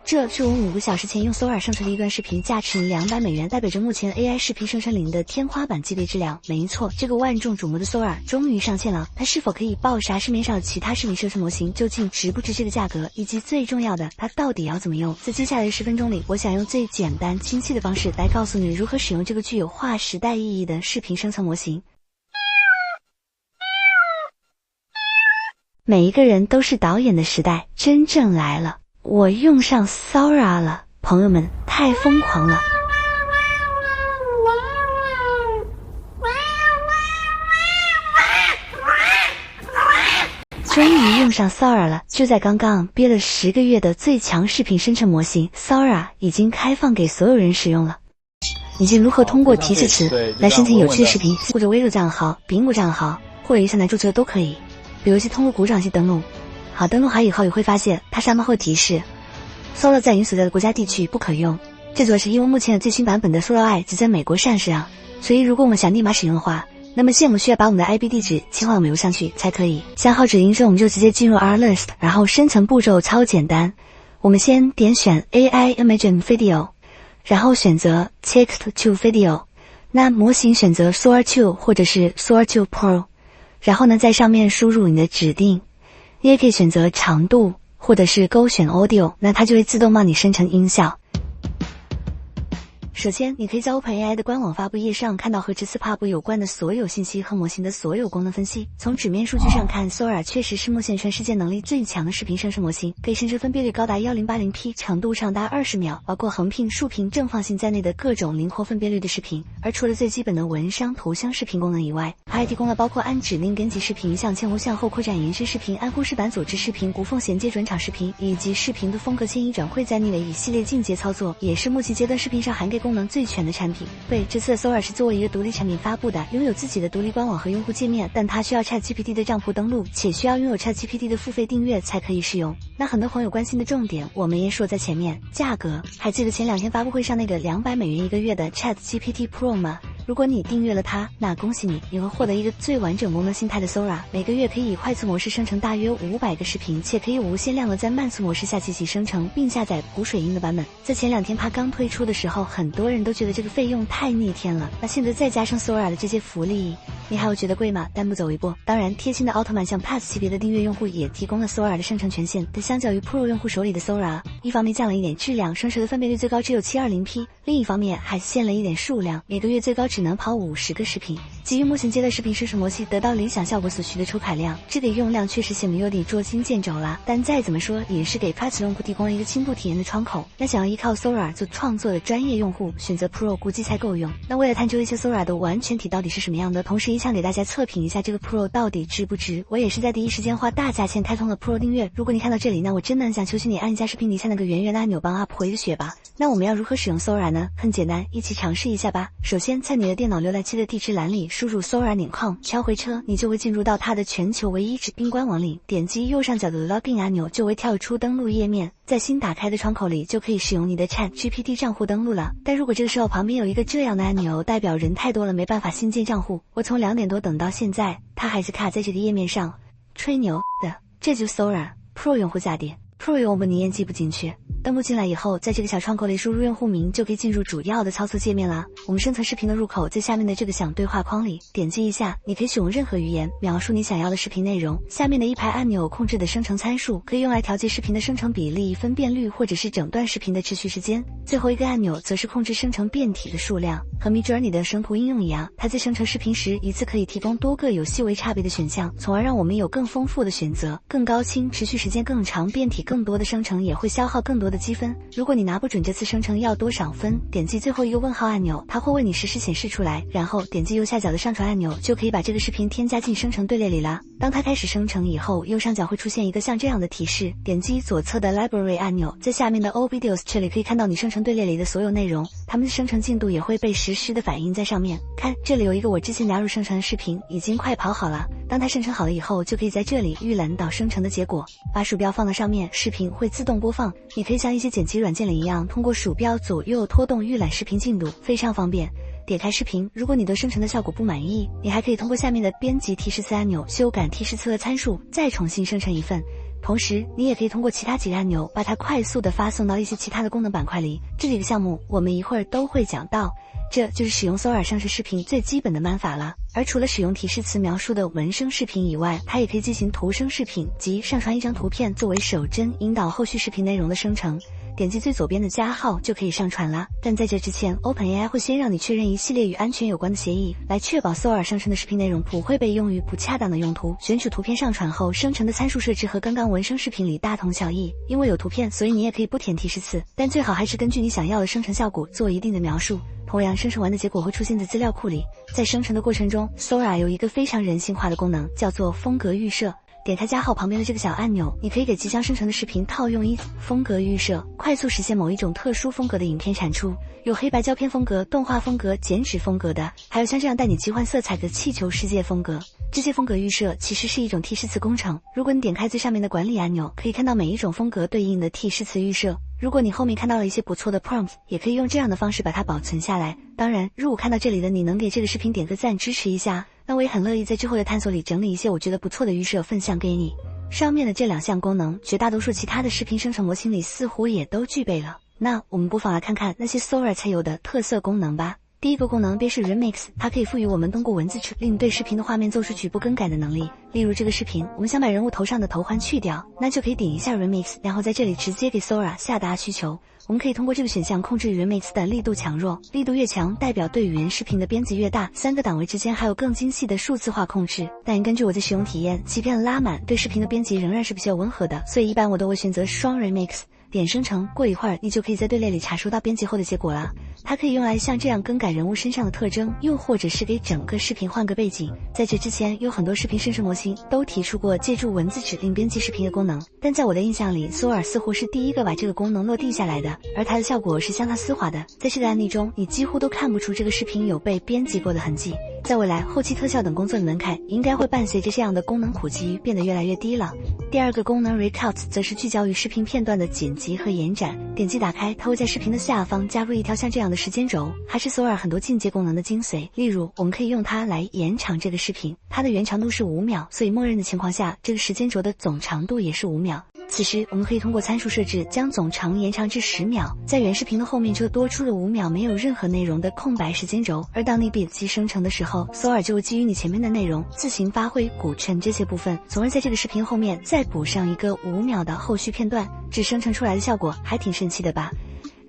这是我们5个小时前用 Sora 生成的一段视频，价值200美元，代表着目前 AI 视频生成领域的天花板级别质量。没错，这个万众瞩目的 Sora 终于上线了，它是否可以爆杀市面上的其他视频生成模型？究竟值不值这个价格？以及最重要的，它到底要怎么用？在接下来的10分钟里，我想用最简单、清晰的方式来告诉你如何使用这个具有划时代意义的视频生成模型。每一个人都是导演的时代真正来了。我用上 Sora 了，朋友们，太疯狂了！终于用上 Sora 了，就在刚刚，憋了10个月的最强视频生成模型 Sora 已经开放给所有人使用了。你是如何通过提示词来生成有趣的视频，或者微弱账号、苹果账号，或者一下来注册都可以。比如通过鼓掌器登录。好，登录好以后，你会发现它上面会提示 Sora 在你所在的国家地区不可用。这主要是因为目前的最新版本的 Sora AI 只在美国上市啊，所以如果我们想立马使用的话，那么现在我们需要把我们的 IP 地址切换我们邮箱去才可以。想好指令之后，我们就直接进入 R List， 然后生成步骤超简单。我们先点选 AI Image Video， 然后选择 Text to Video， 那模型选择 Sora 2或者是 Sora 2 Pro， 然后呢在上面输入你的指定。你也可以选择长度，或者是勾选 Audio， 那它就会自动帮你生成音效。首先，你可以在 OpenAI 的官网发布页上看到和这次发布有关的所有信息和模型的所有功能分析。从纸面数据上看 ，Sora 确实是目前全世界能力最强的视频生成模型，可以生成分辨率高达 1080p， 长度长达20秒，包括横屏、竖屏、正方形在内的各种灵活分辨率的视频。而除了最基本的文商、图像视频功能以外，它还提供了包括按指令编辑视频、向前无向后扩展延伸视频、按忽视版组织视频、无缝衔接转场视频，以及视频的风格迁移转绘在逆位一系列进阶操作，也是目前阶段视频上涵盖功能最全的产品。对，这次的 Sora 是作为一个独立产品发布的，拥有自己的独立官网和用户界面，但它需要 ChatGPT 的账户登录，且需要拥有 ChatGPT 的付费订阅才可以使用。那很多朋友关心的重点，我们也说在前面，价格。还记得前2天发布会上那个200美元1个月的 ChatGPT Pro 吗？如果你订阅了它，那恭喜你，你会获得一个最完整功能形态的 Sora， 每个月可以以快速模式生成大约500个视频，且可以无限量的在慢速模式下进行生成，并下载补水印的版本。在前2天它刚推出的时候，很多人都觉得这个费用太逆天了，那现在再加上 Sora 的这些福利，你还会觉得贵吗？弹幕走一波。当然，贴心的奥特曼像 Plus 级别的订阅用户也提供了 Sora 的生成权限，但相较于 Pro 用户手里的 Sora， 一方面降了一点质量，生成的分辨率最高只有 720p， 另一方面还限了一点数量，每个月最高只能跑50个视频。基于目前阶段视频生成模型得到理想效果所需的抽卡量，这个用量确实显得有点捉襟见肘了，但再怎么说也是给 Plus 用户提供了一个轻度体验的窗口。那想要依靠 Sora 做创作的专业用户，选择 Pro 估计才够用。那为了探究一下 Sora 的完全体到底是什么样的，同时也想给大家测评一下这个 Pro 到底值不值，我也是在第一时间花大价钱开通了 Pro 订阅。如果你看到这里，那我真的很想求求你按一下视频底下那个圆圆的按钮帮 UP 回个血吧。那我们要如何使用 Sora 呢？很简单，一起尝试一下吧。首先在你的电脑浏览器的地址栏里输入 Sora.com， 敲回车，你就会进入到它的全球唯一指定官网里，点击右上角的 Login 按钮就会跳出登录页面，在新打开的窗口里就可以使用你的 ChatGPT 账户登录了。但如果这个时候旁边有一个这样的按钮，代表人太多了没办法新建账户。我从2点多等到现在，它还是卡在这个页面上，吹牛的。这就是 Sora Pro 用户价点。Pro 用户你也记不进去。登录进来以后，在这个小窗口里输入用户名，就可以进入主要的操作界面啦。我们生成视频的入口在下面的这个想对话框里，点击一下，你可以使用任何语言描述你想要的视频内容。下面的一排按钮控制的生成参数，可以用来调节视频的生成比例、分辨率，或者是整段视频的持续时间。最后一个按钮则是控制生成变体的数量。和 Midjourney 的生图应用一样，它在生成视频时一次可以提供多个有细微差别的选项，从而让我们有更丰富的选择，更高清、持续时间更长、变体更多的生成也会消耗更多的积分。如果你拿不准这次生成要多少分，点击最后一个问号按钮，它会为你实时显示出来，然后点击右下角的上传按钮，就可以把这个视频添加进生成队列里啦。当它开始生成以后，右上角会出现一个像这样的提示，点击左侧的 Library 按钮，在下面的 All Videos 这里可以看到你生成队列里的所有内容，它们的生成进度也会被实时的反映在上面。看，这里有一个我之前加入生成的视频，已经快跑好了。当它生成好了以后，就可以在这里预览到生成的结果，把鼠标放到上面，视频会自动播放。你可以像一些剪辑软件里一样，通过鼠标左右拖动预览视频进度，非常方便。点开视频，如果你对生成的效果不满意，你还可以通过下面的编辑提示词按钮修改提示词和参数，再重新生成一份。同时，你也可以通过其他几个按钮把它快速的发送到一些其他的功能板块里。这几个项目我们一会儿都会讲到。这就是使用 Sora 生成视频最基本的办法了。而除了使用提示词描述的文声视频以外，它也可以进行图声视频，即上传一张图片作为手针，引导后续视频内容的生成。点击最左边的加号就可以上传啦。但在这之前 ，OpenAI 会先让你确认一系列与安全有关的协议，来确保 Sora 生成的视频内容不会被用于不恰当的用途。选取图片上传后，生成的参数设置和刚刚文声视频里大同小异。因为有图片，所以你也可以不填提示词，但最好还是根据你想要的生成效果做一定的描述。同样，生成完的结果会出现在资料库里。在生成的过程中 ，Sora 有一个非常人性化的功能，叫做风格预设。点开加号旁边的这个小按钮，你可以给即将生成的视频套用风格预设，快速实现某一种特殊风格的影片产出。有黑白胶片风格、动画风格、剪纸风格的，还有像这样带你奇幻色彩的气球世界风格。这些风格预设其实是一种提示词工程。如果你点开最上面的管理按钮，可以看到每一种风格对应的提示词预设。如果你后面看到了一些不错的 prompt， 也可以用这样的方式把它保存下来。当然，如果看到这里的你能给这个视频点个赞支持一下，那我也很乐意在之后的探索里整理一些我觉得不错的预设分享给你。上面的这两项功能，绝大多数其他的视频生成模型里似乎也都具备了。那我们不妨来看看那些 Sora 才有的特色功能吧。第一个功能便是 Remix， 它可以赋予我们通过文字指令对视频的画面做出局部更改的能力。例如这个视频，我们想把人物头上的头环去掉，那就可以点一下 Remix， 然后在这里直接给 Sora 下达需求。我们可以通过这个选项控制 Remix 的力度强弱，力度越强代表对原视频的编辑越大，3个档位之间还有更精细的数字化控制。但根据我的使用体验，即便拉满，对视频的编辑仍然是比较温和的，所以一般我都会选择双 Remix。点生成，过一会儿你就可以在队列里查收到编辑后的结果了。它可以用来像这样更改人物身上的特征，又或者是给整个视频换个背景。在这之前，有很多视频生成模型都提出过借助文字指令编辑视频的功能，但在我的印象里，Sora 似乎是第一个把这个功能落地下来的，而它的效果是相当丝滑的。在这个案例中，你几乎都看不出这个视频有被编辑过的痕迹。在未来，后期特效等工作的门槛应该会伴随着这样的功能普及变得越来越低了。第二个功能 Recut 则是聚焦于视频片段的剪辑和延展。点击打开，它会在视频的下方加入一条像这样的时间轴，还是 Sora 很多进阶功能的精髓。例如，我们可以用它来延长这个视频，它的原长度是5秒，所以默认的情况下，这个时间轴的总长度也是5秒。此时，我们可以通过参数设置将总长延长至10秒，在原视频的后面就多出了5秒没有任何内容的空白时间轴。而当你笔记生成的时候， Sora 就会基于你前面的内容自行发挥补全这些部分，从而在这个视频后面再补上一个5秒的后续片段，这生成出来的效果还挺神奇的吧。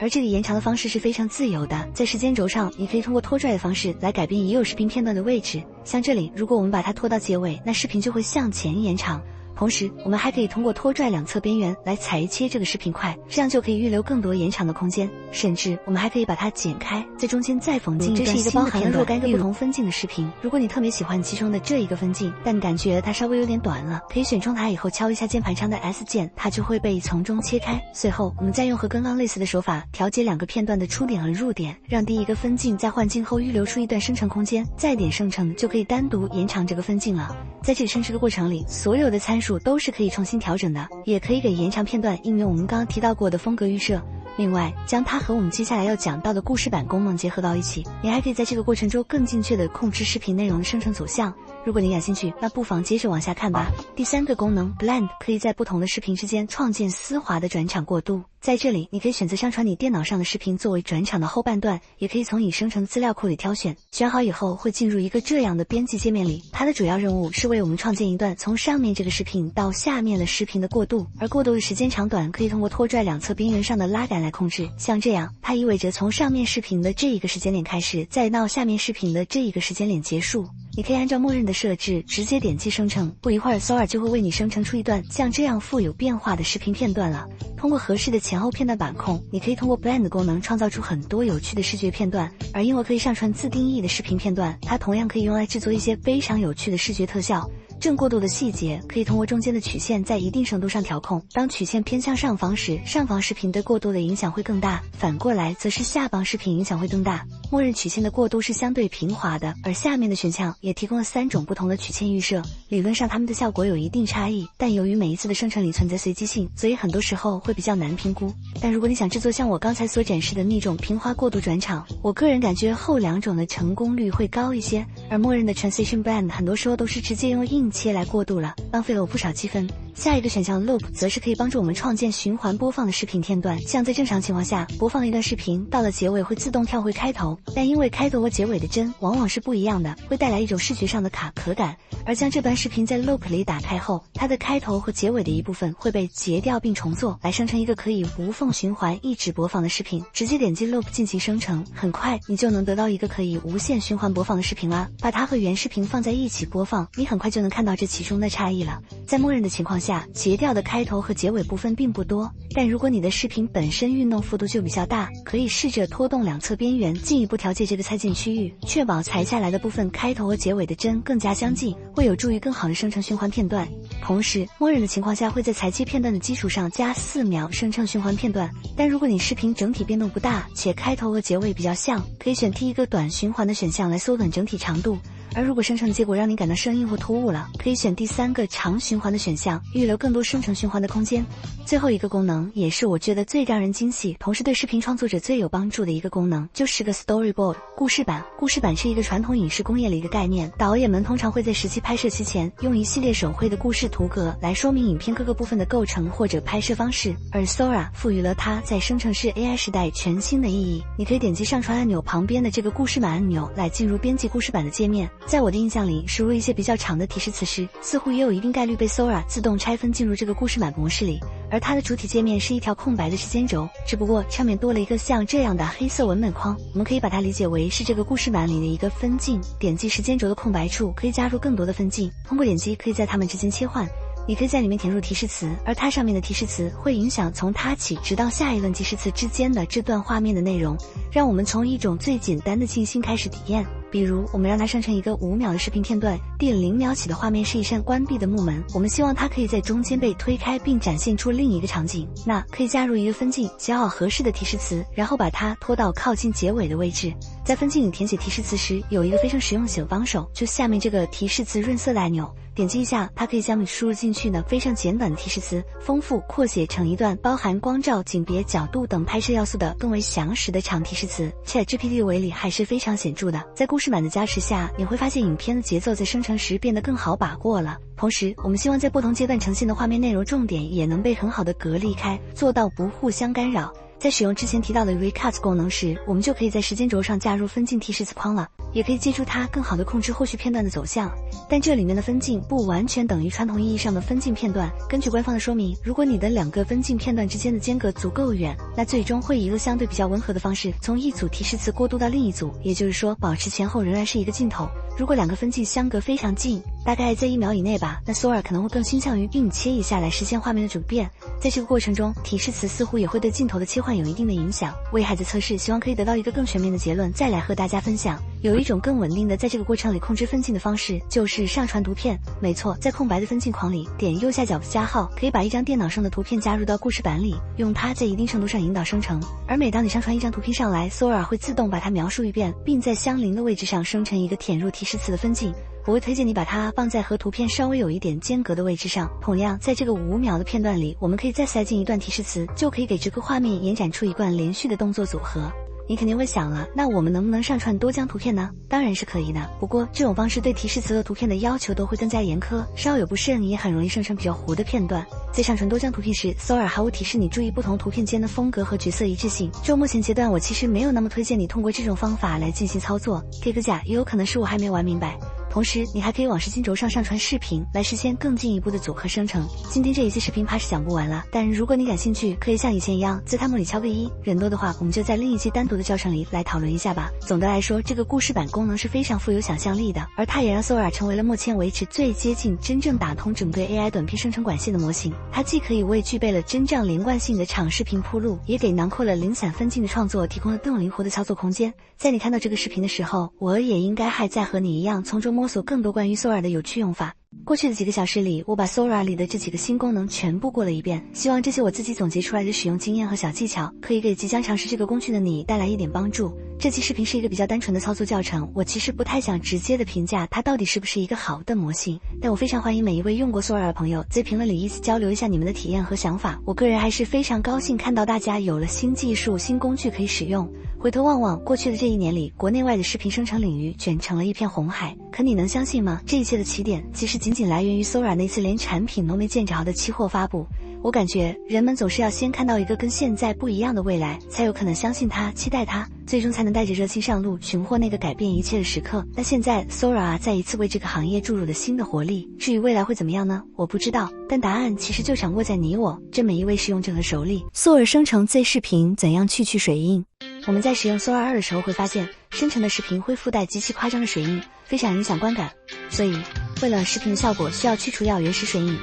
而这个延长的方式是非常自由的，在时间轴上你可以通过拖拽的方式来改变已有视频片段的位置，像这里，如果我们把它拖到结尾，那视频就会向前延长。同时，我们还可以通过拖拽两侧边缘来裁切这个视频块，这样就可以预留更多延长的空间。甚至我们还可以把它剪开，在中间再缝进一段新的片段。这是一个包含了若干个不同分镜的视频。如果你特别喜欢其中的这一个分镜，但感觉它稍微有点短了，可以选中它以后敲一下键盘上的 S 键，它就会被从中切开。随后，我们再用和刚刚类似的手法调节两个片段的出点和入点，让第一个分镜在换镜后预留出一段生成空间，再点生成就可以单独延长这个分镜了。在这个生成的过程里，所有的参数都是可以重新调整的，也可以给延长片段应用我们刚刚提到过的风格预设。另外，将它和我们接下来要讲到的故事版功能结合到一起，你还可以在这个过程中更精确地控制视频内容的生成走向。如果你感兴趣，那不妨接着往下看吧。第三个功能 Blend 可以在不同的视频之间创建丝滑的转场过渡。在这里，你可以选择上传你电脑上的视频作为转场的后半段，也可以从已生成的资料库里挑选。选好以后，会进入一个这样的编辑界面里。它的主要任务是为我们创建一段从上面这个视频到下面的视频的过渡，而过渡的时间长短可以通过拖拽两侧边缘上的拉杆来控制。像这样，它意味着从上面视频的这一个时间点开始，再到下面视频的这一个时间点结束。你可以按照默认的设置直接点击生成，不一会儿 Sora 就会为你生成出一段像这样富有变化的视频片段了。通过合适的前后片段把控，你可以通过 Blend 功能创造出很多有趣的视觉片段。而因为可以上传自定义的视频片段，它同样可以用来制作一些非常有趣的视觉特效。正过渡的细节可以通过中间的曲线在一定程度上调控，当曲线偏向上方时，上方视频对过渡的影响会更大，反过来则是下方视频影响会更大。默认曲线的过渡是相对平滑的，而下面的选项也提供了3种不同的曲线预设，理论上它们的效果有一定差异，但由于每一次的生成里存在随机性，所以很多时候会比较难评估。但如果你想制作像我刚才所展示的那种平滑过渡转场，我个人感觉后两种的成功率会高一些，而默认的 Transition Blend 很多时候都是直接用硬切来过渡了，浪费了我不少积分。下一个选项 Loop 则是可以帮助我们创建循环播放的视频片段，像在正常情况下，播放了一段视频，到了结尾会自动跳回开头，但因为开头和结尾的帧往往是不一样的，会带来一种视觉上的卡壳感，而将这段视频在 Loop 里打开后，它的开头和结尾的一部分会被截掉并重做，来生成一个可以无缝循环一直播放的视频。直接点击 Loop 进行生成，很快你就能得到一个可以无限循环播放的视频啦。把它和原视频放在一起播放，你很快就能看到这其中的差异了。在默认的情况下，截掉的开头和结尾部分并不多，但如果你的视频本身运动幅度就比较大，可以试着拖动两侧边缘，进一步调节这个裁剪区域，确保裁下来的部分开头和结尾的帧更加相近，会有助于更好的生成循环片段。同时，默认的情况下会在裁切片段的基础上加4秒生成循环片段，但如果你视频整体变动不大，且开头和结尾比较像，可以选第一个短循环的选项来缩短整体长度。而如果生成的结果让你感到生硬或突兀了，可以选第3个长循环的选项，预留更多生成循环的空间。最后一个功能，也是我觉得最让人惊喜，同时对视频创作者最有帮助的一个功能，就是个 storyboard 故事板。故事板是一个传统影视工业的一个概念，导演们通常会在实际拍摄期前，用一系列手绘的故事图格来说明影片各个部分的构成或者拍摄方式，而 Sora 赋予了它在生成式 AI 时代全新的意义。你可以点击上传按钮旁边的这个故事板按钮来进入编辑故事板的界面。在我的印象里，输入一些比较长的提示词时，似乎也有一定概率被 Sora 自动拆分进入这个故事板模式里，而它的主体界面是一条空白的时间轴，只不过上面多了一个像这样的黑色文本框，我们可以把它理解为是这个故事板里的一个分镜。点击时间轴的空白处，可以加入更多的分镜，通过点击可以在它们之间切换。你可以在里面填入提示词，而它上面的提示词会影响从它起直到下一轮提示词之间的这段画面的内容，让我们从一种最简单的静心开始体验。比如我们让它生成一个5秒的视频片段，第0秒起的画面是一扇关闭的木门，我们希望它可以在中间被推开并展现出另一个场景，那可以加入一个分镜，写好合适的提示词，然后把它拖到靠近结尾的位置。在分镜里填写提示词时，有一个非常实用的小帮手，就下面这个提示词润色的按钮，点击一下，它可以将你输入进去的非常简短的提示词丰富扩写成一段包含光照、景别、角度等拍摄要素的更为详实的长提示词。ChatGPT 的威力还是非常显著的，在故事板的加持下，你会发现影片的节奏在生成时变得更好把握了。同时，我们希望在不同阶段呈现的画面内容重点也能被很好的隔离开，做到不互相干扰。在使用之前提到的 Recut 功能时，我们就可以在时间轴上加入分镜提示词框了，也可以借助它更好的控制后续片段的走向。但这里面的分镜不完全等于传统意义上的分镜片段。根据官方的说明，如果你的2个分镜片段之间的间隔足够远，那最终会以一个相对比较温和的方式从一组提示词过渡到另一组，也就是说保持前后仍然是一个镜头。如果2个分镜相隔非常近，大概在1秒以内吧，那 Sora 可能会更倾向于并切一下来实现画面的转变。在这个过程中，提示词似乎也会对镜头的切换有一定的影响。为孩子测试，希望可以得到一个更全面的结论，再来和大家分享。有一种更稳定的在这个过程里控制分镜的方式，就是上传图片。没错，在空白的分镜框里，点右下角的加号，可以把一张电脑上的图片加入到故事板里，用它在一定程度上引导生成。而每当你上传一张图片上来， Sora 会自动把它描述一遍，并在相邻的位置上生成一个填入提示词的分镜。我会推荐你把它放在和图片稍微有一点间隔的位置上。同样，在这个5秒的片段里，我们可以再塞进一段提示词，就可以给这个画面延展出一段连续的动作组合。你肯定会想了，那我们能不能上传多张图片呢？当然是可以的，不过这种方式对提示词和图片的要求都会更加严苛，稍有不慎也很容易生成比较糊的片段。在上传多张图片时， Sora 还会提示你注意不同图片间的风格和角色一致性。就目前阶段，我其实没有那么推荐你通过这种方法来进行操作，给个假，也有可能是我还没玩明白。同时，你还可以往时间轴上上传视频，来实现更进一步的组合生成。今天这一期视频怕是讲不完了，但如果你感兴趣，可以像以前一样在弹幕里敲个1，人多的话，我们就在另一期单独的教程里来讨论一下吧。总的来说，这个故事板功能是非常富有想象力的，而它也让 Sora 成为了目前为止最接近真正打通整个 AI 短片生成管线的模型。它既可以为具备了真正连贯性的长视频铺路，也给囊括了零散分镜的创作提供了更灵活的操作空间。在你看到这个视频的时候，我也应该还在和你一样从中摸索更多关于 Sora 的有趣用法。过去的几个小时里，我把 Sora 里的这几个新功能全部过了一遍，希望这些我自己总结出来的使用经验和小技巧，可以给即将尝试这个工具的你带来一点帮助。这期视频是一个比较单纯的操作教程，我其实不太想直接的评价它到底是不是一个好的模型，但我非常欢迎每一位用过 Sora 的朋友在评论里一起交流一下你们的体验和想法。我个人还是非常高兴看到大家有了新技术、新工具可以使用。回头望望过去的这1年里，国内外的视频生成领域卷成了一片红海。可你能相信吗？这一切的起点其实仅仅来源于 Sora 那次连产品都没见着的期货发布。我感觉人们总是要先看到一个跟现在不一样的未来，才有可能相信它、期待它，最终才能带着热情上路，寻获那个改变一切的时刻。那现在 Sora 再一次为这个行业注入了新的活力。至于未来会怎么样呢？我不知道，但答案其实就掌握在你我这每一位使用者的手里。Sora 生成 Z 视频怎样去水印？我们在使用 Sora 2的时候会发现，生成的视频会附带极其夸张的水印，非常影响观感。所以，为了视频的效果，需要去除掉原始水印，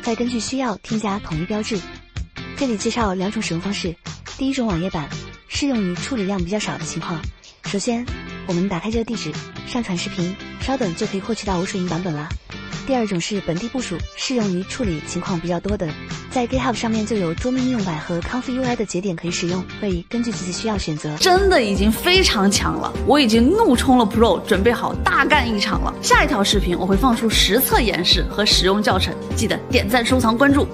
再根据需要添加统一标志。这里介绍2种使用方式。第一种网页版，适用于处理量比较少的情况。首先，我们打开这个地址，上传视频，稍等就可以获取到无水印版本了。第二种是本地部署，适用于处理情况比较多的。在 GitHub 上面就有桌面应用版和 Conf.UI 的节点可以使用，可以根据自己需要选择。真的已经非常强了，我已经怒冲了 Pro， 准备好大干一场了。下一条视频我会放出实测演示和使用教程，记得点赞、收藏、关注。